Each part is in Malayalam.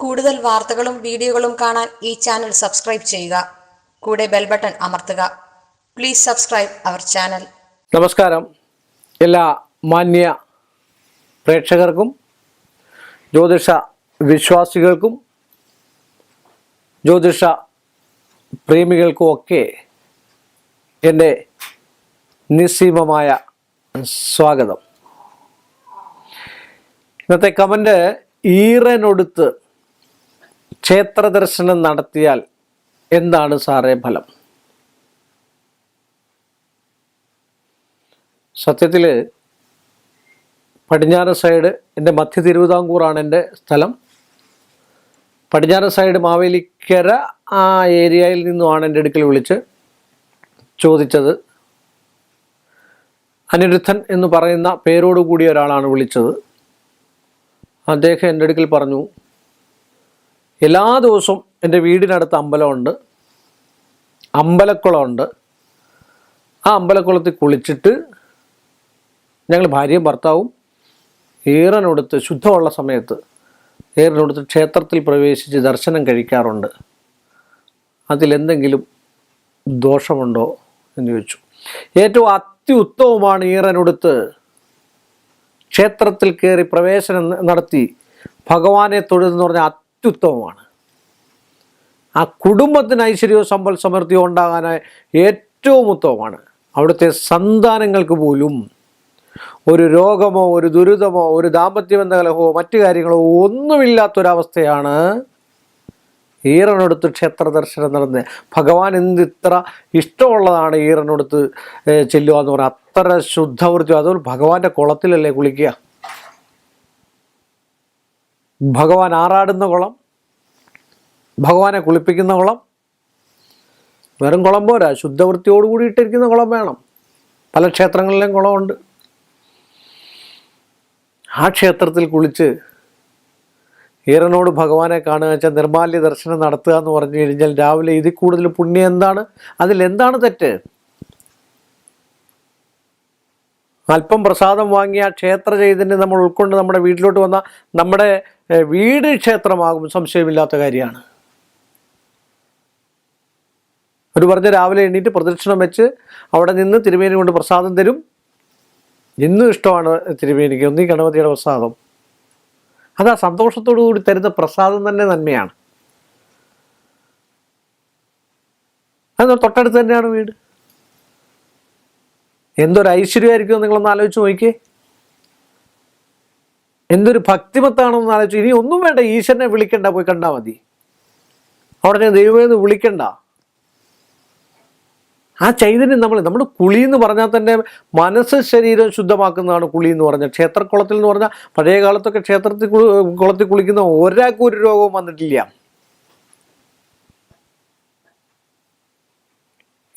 കൂടുതൽ വാർത്തകളും വീഡിയോകളും കാണാൻ ഈ ചാനൽ സബ്സ്ക്രൈബ് ചെയ്യുക. കൂടെ ബെൽ ബട്ടൺ അമർത്തുക. Please subscribe our channel. നമസ്കാരം. എല്ലാ മാന്യ പ്രേക്ഷകർക്കും ജ്യോതിഷ വിശ്വാസികൾക്കും ജ്യോതിഷ പ്രേമികൾക്കും ഒക്കെ എൻ്റെ നിസ്സീമമായ സ്വാഗതം. ഇന്നത്തെ കമൻ്റ്, ഈറനൊടുത്ത് ക്ഷേത്ര ദർശനം നടത്തിയാൽ എന്താണ് സാറേ ഫലം? സത്യത്തിൽ പടിഞ്ഞാറ് സൈഡ്, എൻ്റെ മധ്യ തിരുവിതാംകൂറാണ് എൻ്റെ സ്ഥലം. പടിഞ്ഞാറ് സൈഡ് മാവേലിക്കര ആ ഏരിയയിൽ നിന്നുമാണ് എൻ്റെ അടുക്കൽ വിളിച്ച് ചോദിച്ചത്. അനിരുദ്ധൻ എന്ന് പറയുന്ന പേരോടുകൂടിയ ഒരാളാണ് വിളിച്ചത്. അദ്ദേഹം എൻ്റെ അടുക്കൽ പറഞ്ഞു, എല്ലാ ദിവസവും എൻ്റെ വീടിനടുത്ത് അമ്പലമുണ്ട്, അമ്പലക്കുളമുണ്ട്. ആ അമ്പലക്കുളത്തിൽ കുളിച്ചിട്ട് ഞങ്ങൾ ഭാര്യയും ഭർത്താവും ഈറനൊടുത്ത്, ശുദ്ധമുള്ള സമയത്ത് ഈറനൊടുത്ത് ക്ഷേത്രത്തിൽ പ്രവേശിച്ച് ദർശനം കഴിക്കാറുണ്ട്. അതിലെന്തെങ്കിലും ദോഷമുണ്ടോ എന്ന് ചോദിച്ചു. ഏറ്റവും അത്യുത്തമമാണ് ഈറനൊടുത്ത് ക്ഷേത്രത്തിൽ കയറി പ്രവേശനം നടത്തി ഭഗവാനെ തൊഴുതെന്ന് പറഞ്ഞാൽ അത്യുത്തമമാണ്. ആ കുടുംബത്തിന് ഐശ്വര്യവും സമ്പൽ സമൃദ്ധിയും ഉണ്ടാകാനായി ഏറ്റവും ഉത്തമമാണ്. അവിടുത്തെ സന്താനങ്ങൾക്ക് പോലും ഒരു രോഗമോ ഒരു ദുരിതമോ ഒരു ദാമ്പത്യബന്ധ കലഹമോ മറ്റു കാര്യങ്ങളോ ഒന്നുമില്ലാത്തൊരവസ്ഥയാണ് ഈറനൊടുത്ത് ക്ഷേത്ര ദർശനം നടന്നത്. ഭഗവാൻ ഇത്ര ഇഷ്ടമുള്ളതാണ് ഈറനൊടുത്ത് ചെല്ലുക എന്ന് പറഞ്ഞാൽ. അത്ര ശുദ്ധവൃത്തി. അതുപോലെ ഭഗവാന്റെ കുളത്തിലല്ലേ കുളിക്കുക. ഭഗവാൻ ആറാടുന്ന കുളം, ഭഗവാനെ കുളിപ്പിക്കുന്ന കുളം. വെറും കുളം പോരാ, ശുദ്ധവൃത്തിയോട് കൂടിയിട്ടിരിക്കുന്ന കുളം വേണം. പല ക്ഷേത്രങ്ങളിലും കുളമുണ്ട്. ആ ക്ഷേത്രത്തിൽ കുളിച്ച് ഈറനോട് ഭഗവാനെ കാണുക വെച്ചാൽ നിർമാല്യ ദർശനം നടത്തുക എന്ന് പറഞ്ഞു കഴിഞ്ഞാൽ രാവിലെ ഇതിൽ കൂടുതൽ പുണ്യം എന്താണ്? അതിലെന്താണ് തെറ്റ്? അല്പം പ്രസാദം വാങ്ങിയ ക്ഷേത്ര ചൈതന്യം നമ്മൾ ഉൾക്കൊണ്ട് നമ്മുടെ വീട്ടിലോട്ട് വന്നാൽ നമ്മുടെ വീട് ക്ഷേത്രമാകും, സംശയമില്ലാത്ത കാര്യമാണ്. ഒരു പറഞ്ഞ് രാവിലെ എണീറ്റ് പ്രദക്ഷിണം വെച്ച് അവിടെ നിന്ന് തിരുമേനി കൊണ്ട് പ്രസാദം തരും. ഇന്നും ഇഷ്ടമാണ് തിരുമേനിക്ക് ഒന്നീ ഗണപതിയുടെ പ്രസാദം. അത് ആ സന്തോഷത്തോടു കൂടി തരുന്ന പ്രസാദം തന്നെ നന്മയാണ്. അത് തൊട്ടടുത്ത് തന്നെയാണ് വീട്. എന്തൊരു ഐശ്വര്യമായിരിക്കും നിങ്ങളൊന്ന് ആലോചിച്ച് നോക്കിയേ. എന്തൊരു ഭക്തിമത്താണെന്ന് ആലോചിച്ചു. ഇനി ഒന്നും വേണ്ട, ഈശ്വരനെ വിളിക്കണ്ട, പോയി കണ്ടാൽ മതി. അവിടെ ദൈവമെന്ന് വിളിക്കണ്ട. ആ ചൈതന്യം നമ്മുടെ കുളി എന്ന് പറഞ്ഞാൽ തന്നെ മനസ്സ് ശരീരം ശുദ്ധമാക്കുന്നതാണ് കുളി എന്ന് പറഞ്ഞാൽ. ക്ഷേത്രക്കുളത്തിൽ എന്ന് പറഞ്ഞാൽ പഴയ കാലത്തൊക്കെ ക്ഷേത്രത്തിൽ കുളത്തിൽ കുളിക്കുന്ന ഒരാൾക്കും ഒരു രോഗവും വന്നിട്ടില്ല.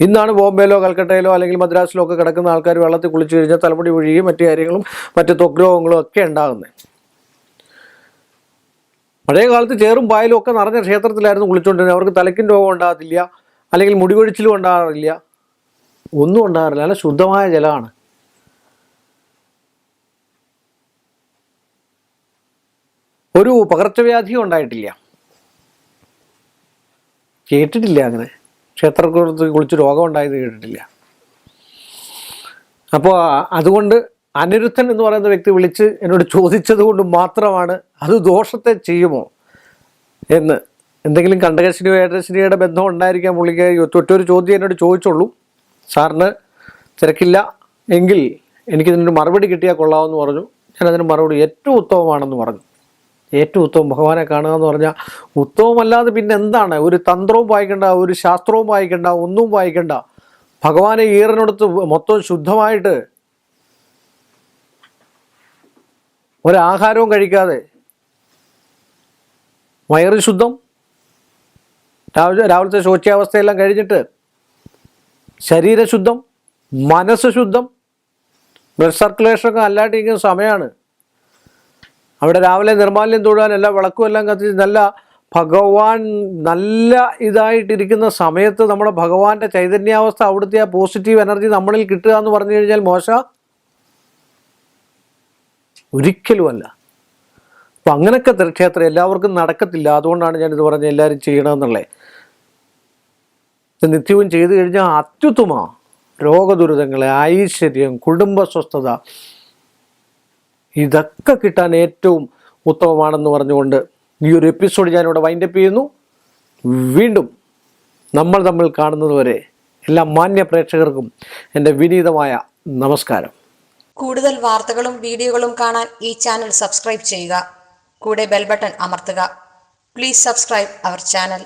ഇന്നാണ് ബോംബെയിലോ കൽക്കട്ടയിലോ അല്ലെങ്കിൽ മദ്രാസിലോ ഒക്കെ കിടക്കുന്ന ആൾക്കാർ വെള്ളത്തിൽ കുളിച്ചു കഴിഞ്ഞാൽ തലമുടി ഒഴുകിയും മറ്റു കാര്യങ്ങളും മറ്റു ത്വക്ക് രോഗങ്ങളും ഒക്കെ ഉണ്ടാകുന്നത്. പഴയ കാലത്ത് ചേറും പായലും ഒക്കെ നിറഞ്ഞ ക്ഷേത്രത്തിലായിരുന്നു കുളിച്ചുകൊണ്ടിരുന്നത്. അവർക്ക് തലയ്ക്കും രോഗം ഉണ്ടാകത്തില്ല, അല്ലെങ്കിൽ മുടികൊഴിച്ചിലും ഉണ്ടാകാറില്ല, ഒന്നും ഉണ്ടാകാറില്ല. നല്ല ശുദ്ധമായ ജലമാണ്. ഒരു പകർച്ചവ്യാധിയും ഉണ്ടായിട്ടില്ല, കേട്ടിട്ടില്ല. അങ്ങനെ ക്ഷേത്രത്തിൽ കുളിച്ച് രോഗം ഉണ്ടായത് കേട്ടിട്ടില്ല. അപ്പോൾ അതുകൊണ്ട് അനിരുദ്ധൻ എന്ന് പറയുന്ന വ്യക്തി വിളിച്ച് എന്നോട് ചോദിച്ചത് കൊണ്ട് മാത്രമാണ് അത് ദോഷത്തെ ചെയ്യുമോ എന്ന്. എന്തെങ്കിലും കണ്ടകശനിയോ ഏഴരശനിയുടെ ബന്ധം ഉണ്ടായിരിക്കാൻ പുള്ളിക്ക് ഒറ്റൊരു ചോദ്യം എന്നോട് ചോദിച്ചുള്ളൂ. സാറിന് തിരക്കില്ല എങ്കിൽ എനിക്കിതിനൊരു മറുപടി കിട്ടിയാൽ കൊള്ളാമെന്ന് പറഞ്ഞു. ഞാനതിന് മറുപടി ഏറ്റവും ഉത്തമമാണെന്ന് പറഞ്ഞു. ഏറ്റവും ഉത്തമം ഭഗവാനെ കാണുക എന്ന് പറഞ്ഞാൽ ഉത്തമമല്ലാതെ പിന്നെ എന്താണ്? ഒരു തന്ത്രവും വായിക്കണ്ട, ഒരു ശാസ്ത്രവും വായിക്കണ്ട, ഒന്നും വായിക്കണ്ട. ഭഗവാനെ ഈറനൊടുത്ത് മൊത്തം ശുദ്ധമായിട്ട് ഒരാഹാരവും കഴിക്കാതെ വയറ് ശുദ്ധം, രാവിലത്തെ ശോച്യാവസ്ഥയെല്ലാം കഴിഞ്ഞിട്ട് ശരീരശുദ്ധം, മനസ്സ് ശുദ്ധം, ബ്ലഡ് സർക്കുലേഷനൊക്കെ നല്ലതായിട്ടിരിക്കുന്ന സമയമാണ്. അവിടെ രാവിലെ നിർമാല്യം തൊഴുവാൻ എല്ലാ വിളക്കും എല്ലാം കത്തിച്ച് നല്ല ഭഗവാൻ നല്ല ഇതായിട്ടിരിക്കുന്ന സമയത്ത് നമ്മുടെ ഭഗവാന്റെ ചൈതന്യാവസ്ഥ, അവിടുത്തെ ആ പോസിറ്റീവ് എനർജി നമ്മളിൽ കിട്ടുക എന്ന് പറഞ്ഞു കഴിഞ്ഞാൽ മോശ? ഒരിക്കലുമല്ല. അപ്പം അങ്ങനെയൊക്കെ ക്ഷേത്രം എല്ലാവർക്കും നടക്കത്തില്ല. അതുകൊണ്ടാണ് ഞാനിത് പറഞ്ഞത് എല്ലാവരും ചെയ്യണമെന്നുള്ളത്. നിത്യവും ചെയ്തു കഴിഞ്ഞാൽ അത്യുത്തമമാണ്. രോഗദുരിതങ്ങൾ, ഐശ്വര്യം, കുടുംബ സ്വസ്ഥത ഇതൊക്കെ കിട്ടാൻ ഏറ്റവും ഉത്തമമാണെന്ന് പറഞ്ഞുകൊണ്ട് ഈ ഒരു എപ്പിസോഡ് ഞാനിവിടെ വൈൻഡപ്പ് ചെയ്യുന്നു. വീണ്ടും നമ്മൾ തമ്മിൽ കാണുന്നത് വരെ എല്ലാ മാന്യ പ്രേക്ഷകർക്കും എൻ്റെ വിനീതമായ നമസ്കാരം. കൂടുതൽ വാർത്തകളും വീഡിയോകളും കാണാൻ ഈ ചാനൽ സബ്സ്ക്രൈബ് ചെയ്യുക. കൂടെ ബെൽ ബട്ടൺ അമർത്തുക. Please subscribe our channel.